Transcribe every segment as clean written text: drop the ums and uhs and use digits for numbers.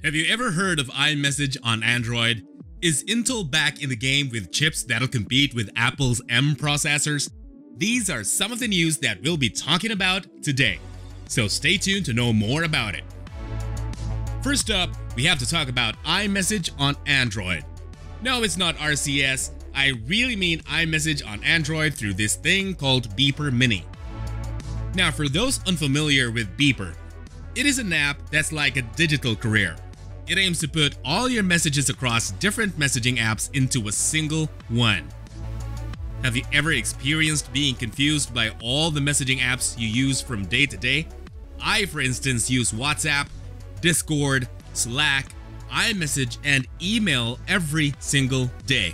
Have you ever heard of iMessage on Android? Is Intel back in the game with chips that'll compete with Apple's M processors? These are some of the news that we'll be talking about today, so stay tuned to know more about it. First up, we have to talk about iMessage on Android. No, it's not RCS. I really mean iMessage on Android through this thing called Beeper Mini. Now, for those unfamiliar with Beeper, it is an app that's like a digital courier. It aims to put all your messages across different messaging apps into a single one. Have you ever experienced being confused by all the messaging apps you use from day to day? I, for instance, use WhatsApp, Discord, Slack, iMessage, and email every single day.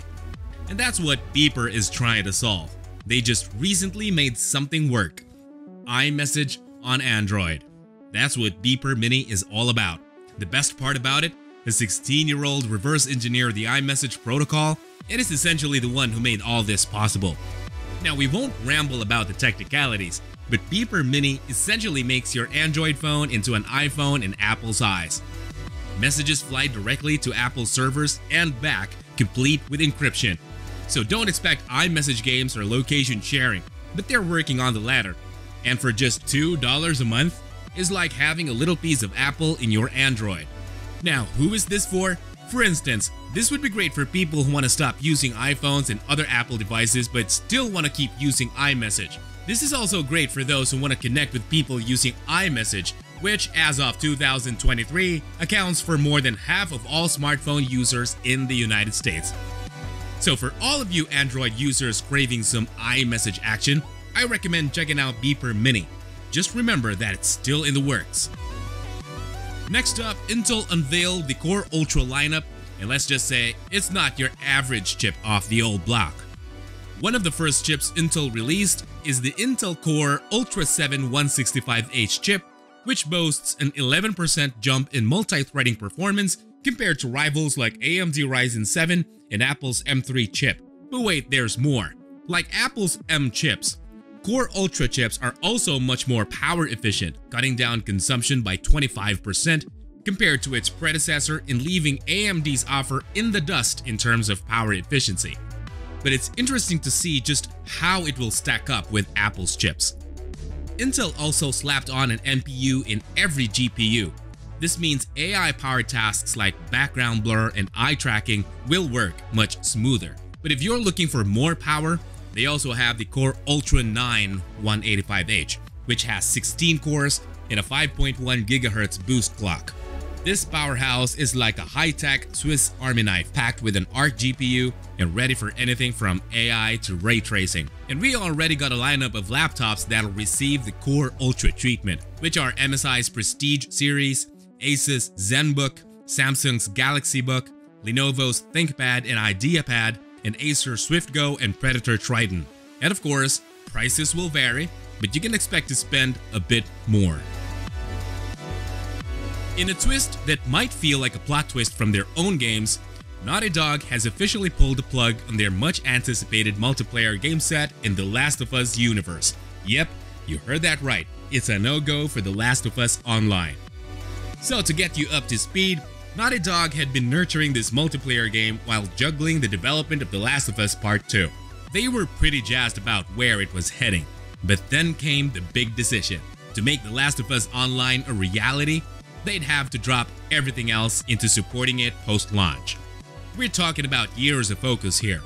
And that's what Beeper is trying to solve. They just recently made something work. iMessage on Android. That's what Beeper Mini is all about. The best part about it, the 16-year-old reverse engineered the iMessage protocol and is essentially the one who made all this possible. Now, we won't ramble about the technicalities, but Beeper Mini essentially makes your Android phone into an iPhone in Apple's eyes. Messages fly directly to Apple servers and back, complete with encryption. So don't expect iMessage games or location sharing, but they're working on the latter. And for just $2 a month, is like having a little piece of Apple in your Android. Now, who is this for? For instance, this would be great for people who want to stop using iPhones and other Apple devices but still want to keep using iMessage. This is also great for those who want to connect with people using iMessage, which as of 2023 accounts for more than half of all smartphone users in the United States. So for all of you Android users craving some iMessage action, I recommend checking out Beeper Mini. Just remember that it's still in the works. Next up, Intel unveiled the Core Ultra lineup, and let's just say it's not your average chip off the old block. One of the first chips Intel released is the Intel Core Ultra 7 165H chip, which boasts an 11% jump in multi-threading performance compared to rivals like AMD Ryzen 7 and Apple's M3 chip. But wait, there's more. Like Apple's M chips, Core Ultra chips are also much more power efficient, cutting down consumption by 25% compared to its predecessor and leaving AMD's offer in the dust in terms of power efficiency. But it's interesting to see just how it will stack up with Apple's chips. Intel also slapped on an NPU in every GPU. This means AI-powered tasks like background blur and eye tracking will work much smoother. But if you're looking for more power, they also have the Core Ultra 9 185H, which has 16 cores and a 5.1 GHz boost clock. This powerhouse is like a high-tech Swiss Army knife packed with an ARC GPU and ready for anything from AI to ray tracing. And we already got a lineup of laptops that'll receive the Core Ultra treatment, which are MSI's Prestige series, Asus ZenBook, Samsung's Galaxy Book, Lenovo's ThinkPad and IdeaPad, and Acer SwiftGo and Predator Triton. And of course, prices will vary, but you can expect to spend a bit more. In a twist that might feel like a plot twist from their own games, Naughty Dog has officially pulled the plug on their much anticipated multiplayer game set in The Last of Us universe. Yep, you heard that right. It's a no-go for The Last of Us Online. So to get you up to speed, Naughty Dog had been nurturing this multiplayer game while juggling the development of The Last of Us Part 2. They were pretty jazzed about where it was heading, but then came the big decision. To make The Last of Us Online a reality, they'd have to drop everything else into supporting it post-launch. We're talking about years of focus here.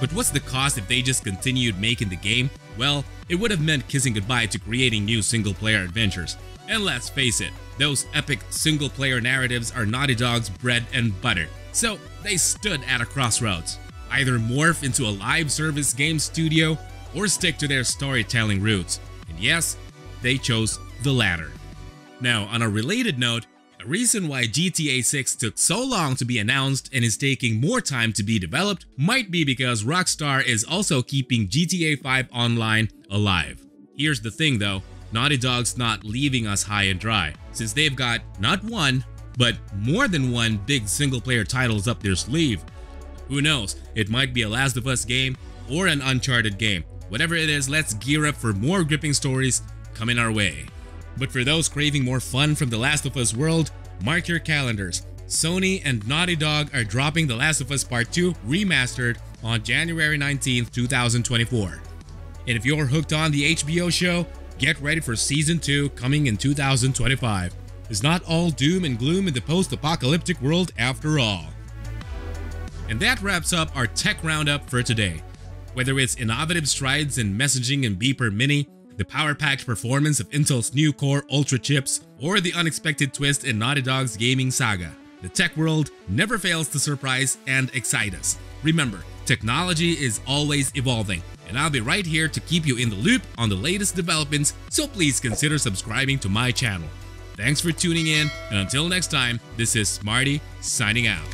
But what's the cost if they just continued making the game? Well, it would have meant kissing goodbye to creating new single-player adventures. And let's face it, those epic single-player narratives are Naughty Dog's bread and butter. So they stood at a crossroads. Either morph into a live service game studio or stick to their storytelling roots. And yes, they chose the latter. Now, on a related note, a reason why GTA 6 took so long to be announced and is taking more time to be developed might be because Rockstar is also keeping GTA 5 Online alive. Here's the thing though, Naughty Dog's not leaving us high and dry, since they've got not one, but more than one big single-player titles up their sleeve. Who knows, it might be a Last of Us game or an Uncharted game. Whatever it is, let's gear up for more gripping stories coming our way. But for those craving more fun from The Last of Us world, mark your calendars. Sony and Naughty Dog are dropping The Last of Us Part 2 Remastered on January 19th, 2024. And if you're hooked on the HBO show, get ready for Season 2 coming in 2025. It's not all doom and gloom in the post-apocalyptic world after all. And that wraps up our tech roundup for today. Whether it's innovative strides in messaging and Beeper Mini, the power-packed performance of Intel's new Core Ultra chips, or the unexpected twist in Naughty Dog's gaming saga, the tech world never fails to surprise and excite us. Remember, technology is always evolving, and I'll be right here to keep you in the loop on the latest developments, so please consider subscribing to my channel. Thanks for tuning in, and until next time, this is Marty signing out.